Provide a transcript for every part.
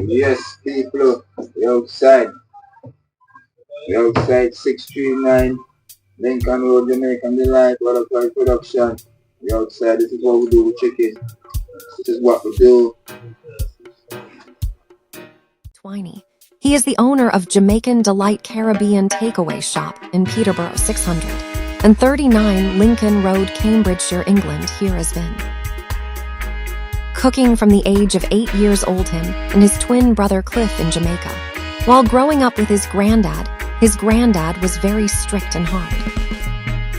Yes, people, we outside. We outside 639 Lincoln Road, Jamaican Delight, Butterfly Production. We outside, this is what we do with chicken. This is what we do. Twiney. He is the owner of Jamaican Delight Caribbean Takeaway Shop in Peterborough 600 and 39 Lincoln Road, Cambridgeshire, England. Here has been cooking from the age of 8 years old him and his twin brother Cliff in Jamaica. While growing up with his granddad was very strict and hard.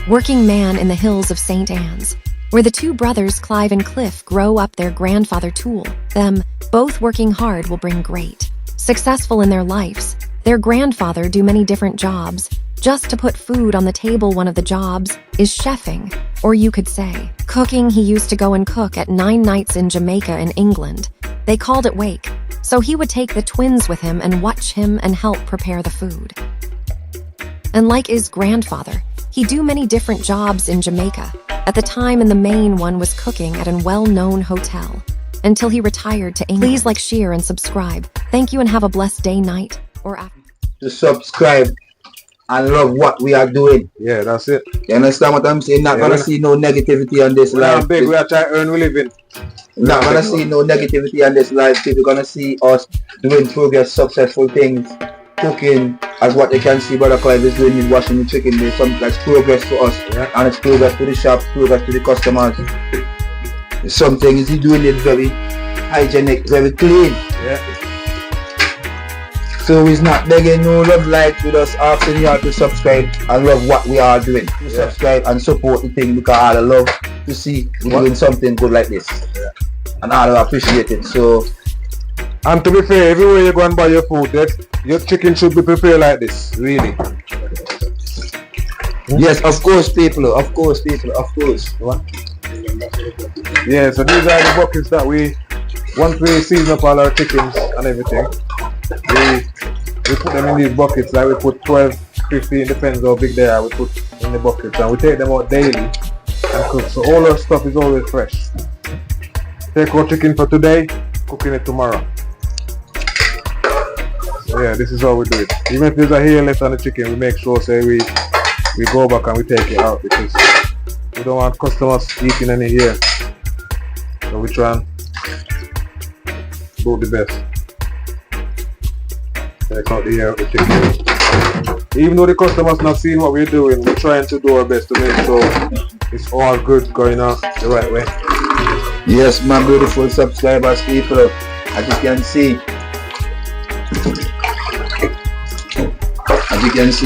Working man in the hills of St. Anne's, where the two brothers Clive and Cliff grow up, their grandfather tool them, both working hard will bring great successful in their lives. Their grandfather do many different jobs just to put food on the table. One of the jobs is chefing, or you could say cooking. He used to go and cook at 9 nights in Jamaica in England. They called it wake, so he would take the twins with him and watch him and help prepare the food. And like his grandfather, he do many different jobs in Jamaica at the time, and the main one was cooking at a well-known hotel until he retired to England. Please like, share, and subscribe. Thank you and have a blessed day, night, or after. To subscribe and love what we are doing. Yeah, that's it. You understand what I'm saying? Not gonna see no negativity on this live. Big, we are trying to earn a living. Not gonna see no negativity on this live. People gonna see us doing progress, successful things, cooking, as what they can see Brother Clive is doing, is washing the chicken. There's something that's progress to us, and it's progress to the shop, progress to the customers. Some things he's doing it very hygienic, very clean. Yeah. So he's not begging no love likes with us, asking you all to subscribe and love what we are doing. Subscribe and support the thing, because I love to see we doing something good like this. And I appreciate it. So, and to be fair, everywhere you go and buy your food, your chicken should be prepared like this, really. Yes, of course, people. Of course. What? Yeah, so these are the buckets that once we season up all our chickens and everything, we put them in these buckets. Like we put 12, 15, depends how big they are, we put in the buckets, and we take them out daily and cook. So all our stuff is always fresh. Take our chicken for today, cooking it tomorrow. So yeah, this is how we do it. Even if there's a hair left on the chicken, we make sure we go back and we take it out, because we don't want customers eating any hair. So we try and do the best. Take out the hair of the chicken. Even though the customers not seeing what we're doing, we're trying to do our best to make sure it's all good, going on the right way. Yes, my beautiful subscribers, people, as you can see,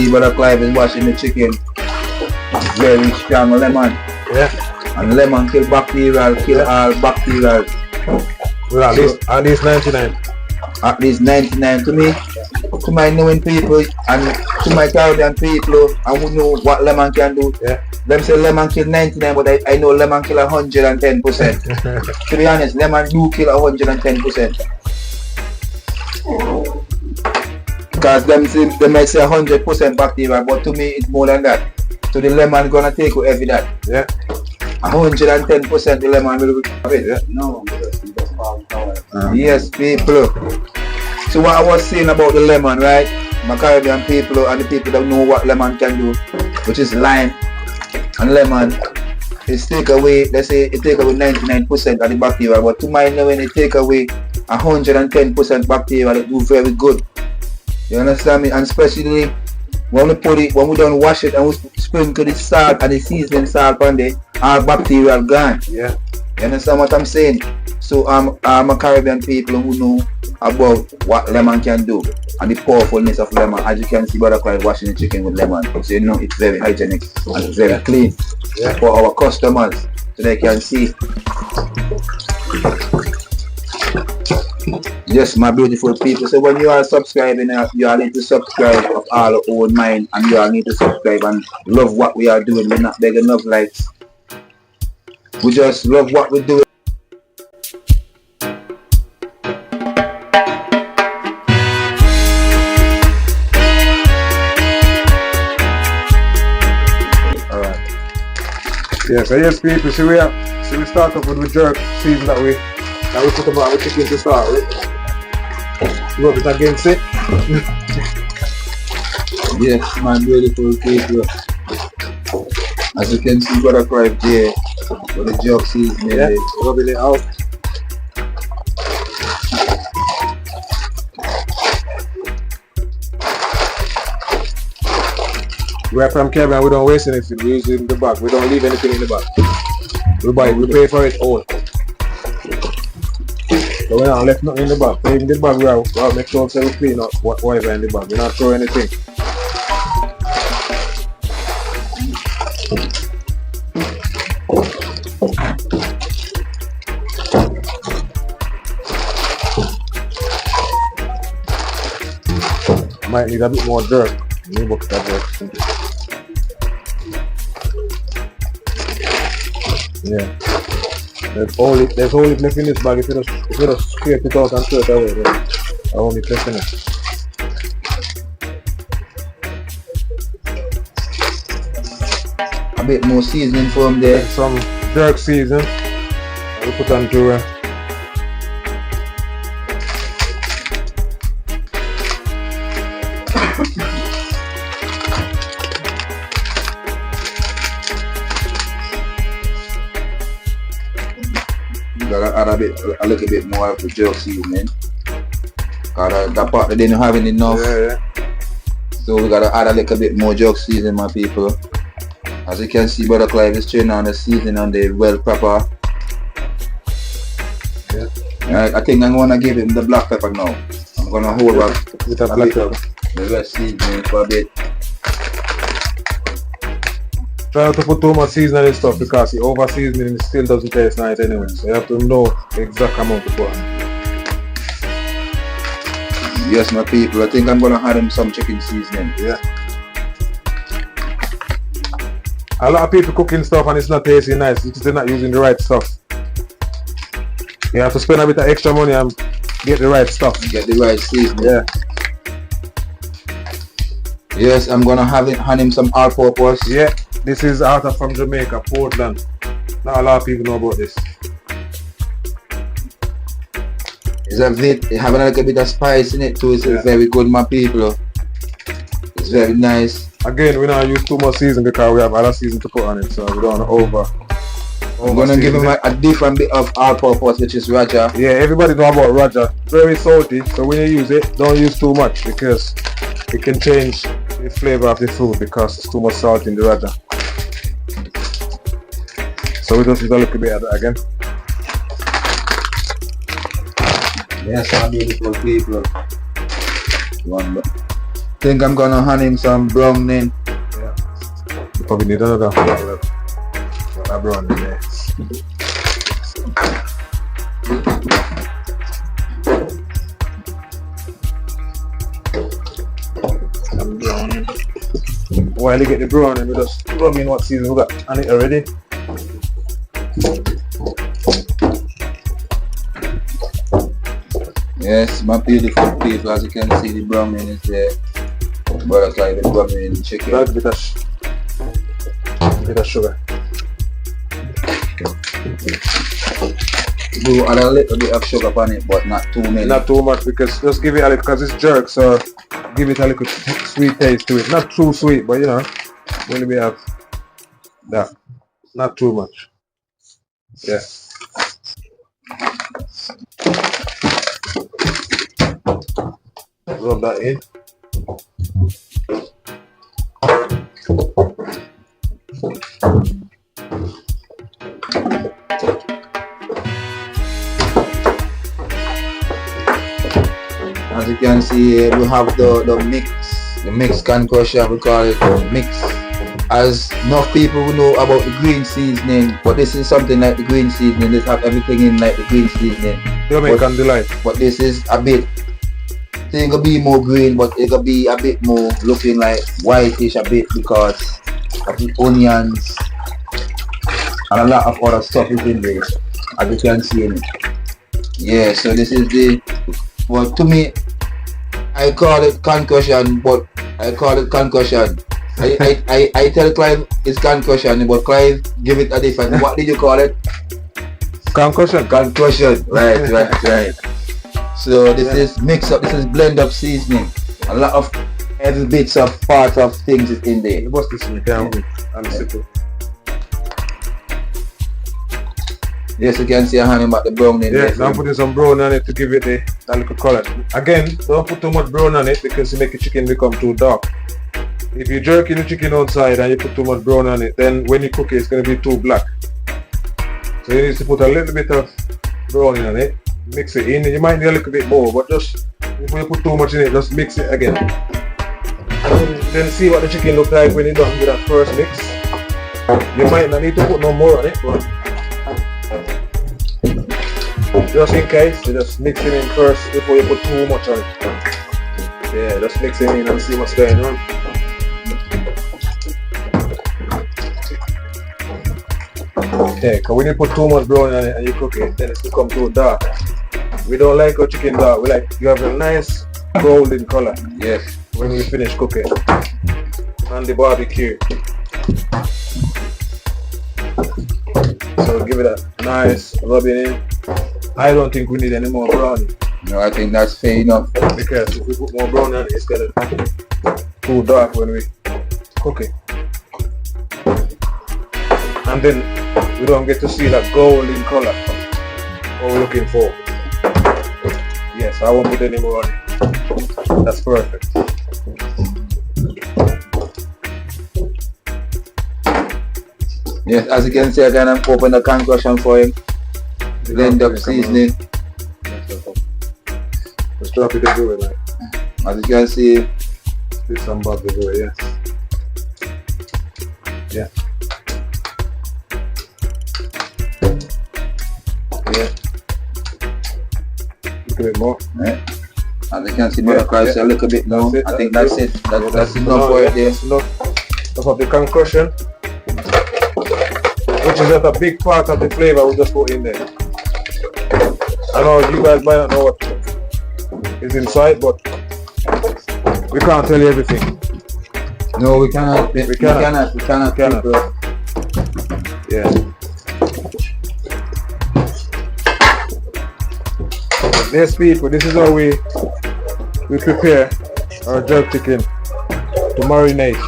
Brother Clive is washing the chicken. Very strong lemon. Yeah. And lemon kill bacteria, kill all bacteria. Well, at least 99. At least 99 to me, to my knowing people and to my Caribbean people, and who know what lemon can do. Yeah. Them say lemon kill 99, but I know lemon kill 110%. To be honest, lemon do kill 110%. Because they might say 100% bacteria, but to me it's more than that. So the lemon gonna take you every that. Yeah. 110% the lemon will be of it. Yeah? No. Yes, people. So what I was saying about the lemon, right? My Caribbean people and the people that know what lemon can do, which is lime and lemon, it take away, let's say it take away 99% of the bacteria, but to my knowing it take away 110% bacteria that do very good. You understand me? And especially when we don't wash it and we sprinkle the salt and the seasoning salt on it, our bacteria gone. Yeah. You understand what I'm saying? So I'm a Caribbean people who know about what lemon can do and the powerfulness of lemon. As you can see, Brother Clive washing the chicken with lemon. So you know it's very hygienic and it's very clean for our customers, so they can see. Yes, my beautiful people. So when you are subscribing, you all need to subscribe of all our own mind, and you all need to subscribe and love what we are doing. We're not begging enough likes. We just love what we do. Alright. Yeah, so yes people, so we start off with the jerk season that we put about our chicken to start with. rub it against it. Yes, my beautiful people. As you can see, brother Clive there with the jug seasoning. Yeah, rubbing it out. We're from Caribbean, we don't waste anything. We use it in the bag. We don't leave anything in the bag. We buy it, we pay for it all. So we're not left nothing in the bag. So even the bag, we'll make sure we clean up whatever in the bag. We're not throwing anything. Might need a bit more jerk. New bucket of jerk. Yeah. There's only left in this bag. If you just scrape it out and throw it away, then I won't be pressing it. A bit more seasoning from there. Some jerk season. We put on to Gotta add a little bit more of the jerk seasoning. Cause that part they didn't have it enough. yeah. So we gotta add a little bit more jerk seasoning, my people. As you can see, brother Clive is turning on the seasoning on the well pepper. Yeah. I think I'm gonna give him the black pepper now. I'm gonna hold back With a black pepper. the rest seasoning for a bit. Try not to put too much seasoning and stuff because the over seasoning still doesn't taste nice anyway. So you have to know the exact amount to put on. Yes, my people, I think I'm gonna add him some chicken seasoning. Yeah. A lot of people cooking stuff and it's not tasting nice because they're not using the right stuff. You have to spend a bit of extra money and get the right stuff. Get the right seasoning. Yeah. Yes, I'm gonna hand him some all-purpose. Yeah. This is out of from Jamaica, Portland. Not a lot of people know about this. It's a bit, it have a little bit of spice in it too. It's very good, my people. It's very nice. Again, we don't use too much season because we have other season to put on it, so we don't over. I'm gonna give him a different bit of all-purpose, which is Raja. Yeah, everybody know about Raja. Very salty, so when you use it, don't use too much because it can change the flavor of the food because it's too much salt in the Raja. So we just use a little bit of that again. Yes, my beautiful people. Think I'm gonna hand him some browning. Yeah. You probably need another browning there. While you get the browning, we just rub in what season we got on it already. Yes, my beautiful people, as you can see, the browning is there. Brother Clive is rubbing in the chicken. A bit of sugar. We'll add a little bit of sugar on it, but not too many. Not too much because just give it a little, because it's jerk, so give it a little sweet taste to it. Not too sweet, but you know, only we have that. Not too much. Yeah. Rub that in. As you can see here, we have the mix concussion, we call it mix. As enough people will know about the green seasoning, but this is something like the green seasoning. This have everything in like the green seasoning. Jamaican delight. But this is a bit, it's gonna be more green, but it's gonna be a bit more looking like whitish a bit because of the onions and a lot of other stuff is in there, as you can see in it. Yeah, so this is the, well, to me, I call it concussion, but I call it concussion. I tell Clive it's concussion, but Clive give it a different. What did you call it? Concussion. Concussion. Right. So this is mix up, this is blend up seasoning. A lot of every bits of part of things is in there. You bust this in down and simple. Yes, you can see I'm having about the brown in there. Yeah, I'm putting some brown on it to give it that little color. Again, don't put too much brown on it because you make the chicken become too dark. If you jerk in the chicken outside and you put too much brown on it, then when you cook it, it's going to be too black. So you need to put a little bit of browning on it, mix it in. You might need a little bit more, but just before you put too much in it, just mix it again. And then see what the chicken looks like when you're done with that first mix. You might not need to put no more on it, but just in case, you just mix it in first before you put too much on it. Yeah, just mix it in and see what's going on. Yeah, because when you put too much brown on it and you cook it, then it's become too dark. We don't like our chicken dark. We like you have a nice golden color. Yes. When we finish cooking on the barbecue. So give it a nice rubbing in. I don't think we need any more browning. No, I think that's fair enough. Because if we put more brown on it, it's gonna be too dark when we cook it. And then we don't get to see that golden color what we're looking for. Yes, I won't put any more on it. That's perfect. Yes, as you can see, I can open the concussion for him. Blend up seasoning. Let's drop it everywhere, man. As you can see, Put some bubs everywhere, yes. Yeah. Yeah. A little bit more. right? As you can see, Mother Christ, a little bit now. I think that's it. That's enough for it there. Enough of the concussion, which is not a big part of the flavor we just put in there. I know you guys might not know what is inside, but we can't tell you everything. No, we cannot. We cannot. Yeah. Yes, people, this is how we prepare our jerk chicken to marinate.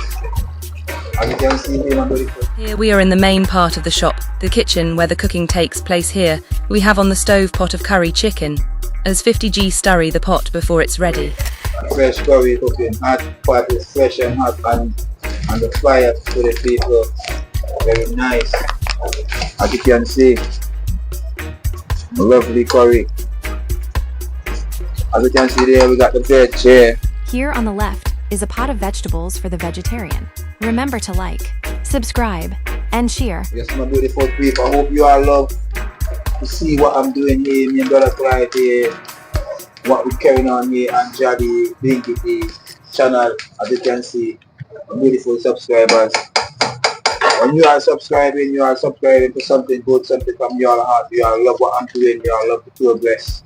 As you can see here, Here we are in the main part of the shop, the kitchen where the cooking takes place. Here we have on the stove pot of curry chicken, as 50G stirry the pot before it's ready. fresh curry cooking, hot pot is fresh and hot and the fire to the people. Very nice. As you can see, lovely curry. As you can see there, we got the veg here. Here on the left is a pot of vegetables for the vegetarian. Remember to like, subscribe, and share. Yes, my beautiful people, I hope you all love to see what I'm doing here, me and Brother Clyde here, what we're carrying on here on jahdeebingydeetv channel. As you can see, beautiful subscribers. When you are subscribing to something good, something from your heart. You all love what I'm doing, you all love the progress.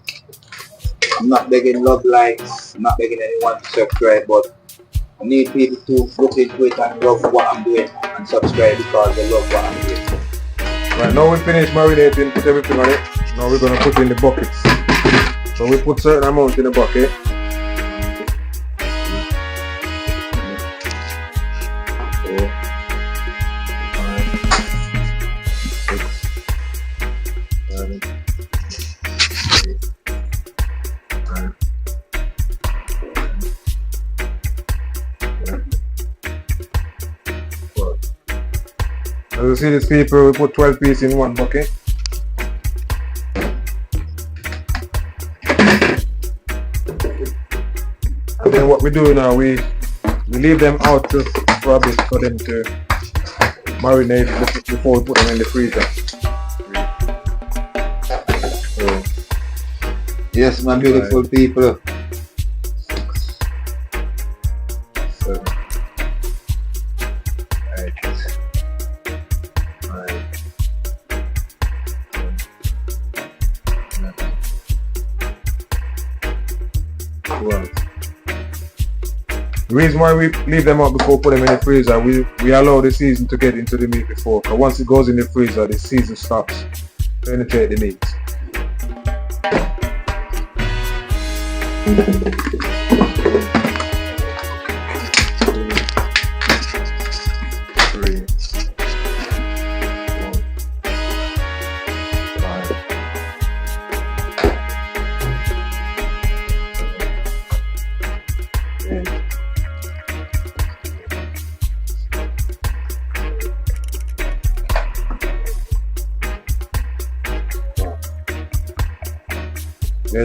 I'm not begging love likes, I'm not begging anyone to subscribe, but I need people to look into it and love what I'm doing and subscribe because they love what I'm doing. Right, now we finish marinating, put everything on it. Now we're going to put in the buckets. So we put certain amount in the bucket. 4, 5, 6, 7, 8, 9, 10, 11, 12. As you see these people, we put 12 pieces in one bucket. And then what we do now, we leave them out just for a bit for them to marinate before we put them in the freezer. So, Yes, my beautiful people. 7, 8, 9, 10, 11, 12. The reason why we leave them out before we put them in the freezer, we allow the season to get into the meat before, because once it goes in the freezer, the season stops penetrate the meat. There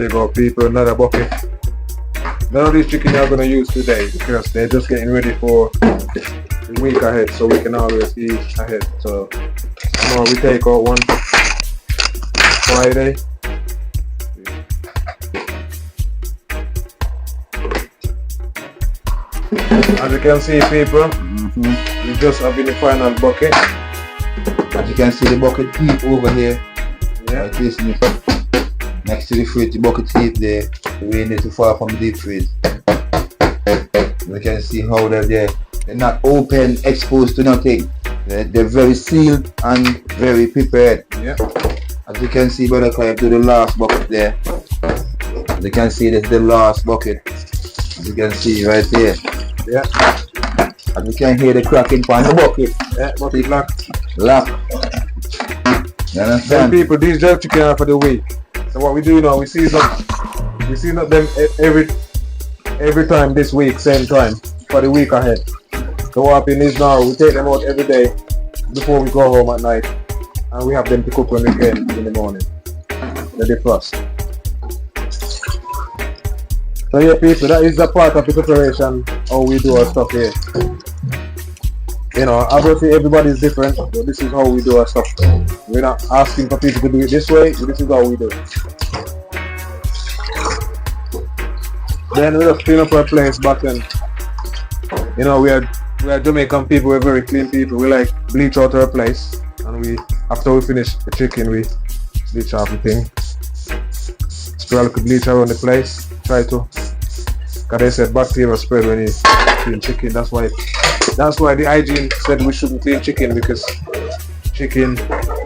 you go, people, another bucket. None of these chicken are going to use today because they're just getting ready for the week ahead, so we can always eat ahead. So tomorrow we take out one Friday. As you can see, people, we just have in the final bucket. As you can see, the bucket heat over here. Yeah. Like this, next to the fridge, the bucket heat there. We need to far from the deep fridge. You can see how they're there. They're not open, exposed to nothing. They're very sealed and very prepared. Yeah. As you can see, brother Clive, do the last bucket there. As you can see, that's the last bucket. As you can see right here. Yeah. And you can hear the cracking on the bucket. Yeah, bucket locked. Lock. You Then understand? people, these jerk chicken are for the week. So what we do now, we season up them every time this week, same time, for the week ahead. So what happens is now, we take them out every day before we go home at night. And we have them to cook when we can in the morning. They're defrost. So yeah, people, that is the part of the preparation, how we do our stuff here. You know, obviously everybody is different, but this is how we do our stuff. We're not asking for people to do it this way, this is how we do it. Then we just clean up our place back then. You know, we are Jamaican people, we're very clean people. We like bleach out our place, and we, after we finish the chicken, we bleach off the thing. Spray a little bleach around the place. Try to, because they said bacteria spread when you clean chicken. That's why the hygiene said we shouldn't clean chicken, because chicken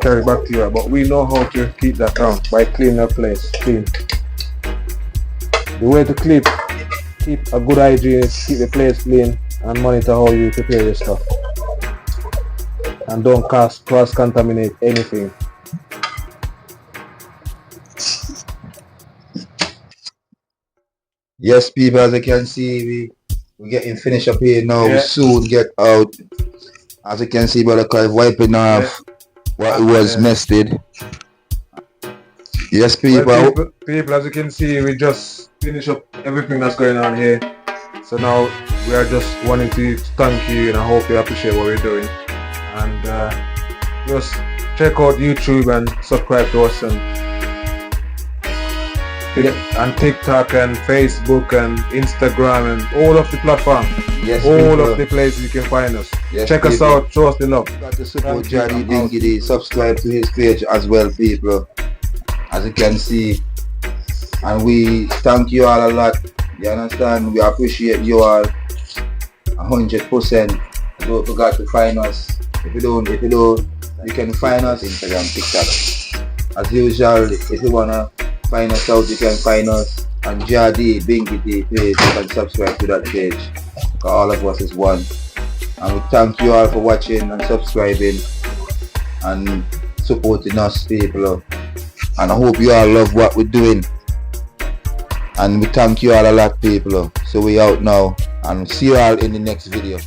carry bacteria. But we know how to keep that down by cleaning our place clean. The way to keep a good hygiene is keep the place clean and monitor how you prepare your stuff. And don't cross-contaminate anything. Yes, people, as you can see, we're getting finished up here now. Yeah. We soon get out. As you can see, brother Clive wiping off what was nested. Yes, people. Well, people, as you can see, we just finished up everything that's going on here. So now we are just wanting to thank you, and I hope you appreciate what we're doing. And just check out YouTube and subscribe to us, and TikTok and Facebook and Instagram and all of the platforms. Yes, all people. of the places you can find us. Yes, check us people. out, show us the love. You got to support jahdeebingydeetv. Subscribe to his page as well, people. As you can see, and we thank you all a lot. You understand? We appreciate you all 100%. Don't forget to find us. If you don't, you can find us Instagram, TikTok. As usual, if you wanna find us out, you can find us on jahdeebingydeetv page. You can subscribe to that page. All of us is one. And we thank you all for watching and subscribing and supporting us, people. And I hope you all love what we're doing. And we thank you all a lot, people. So we out now, and see you all in the next video.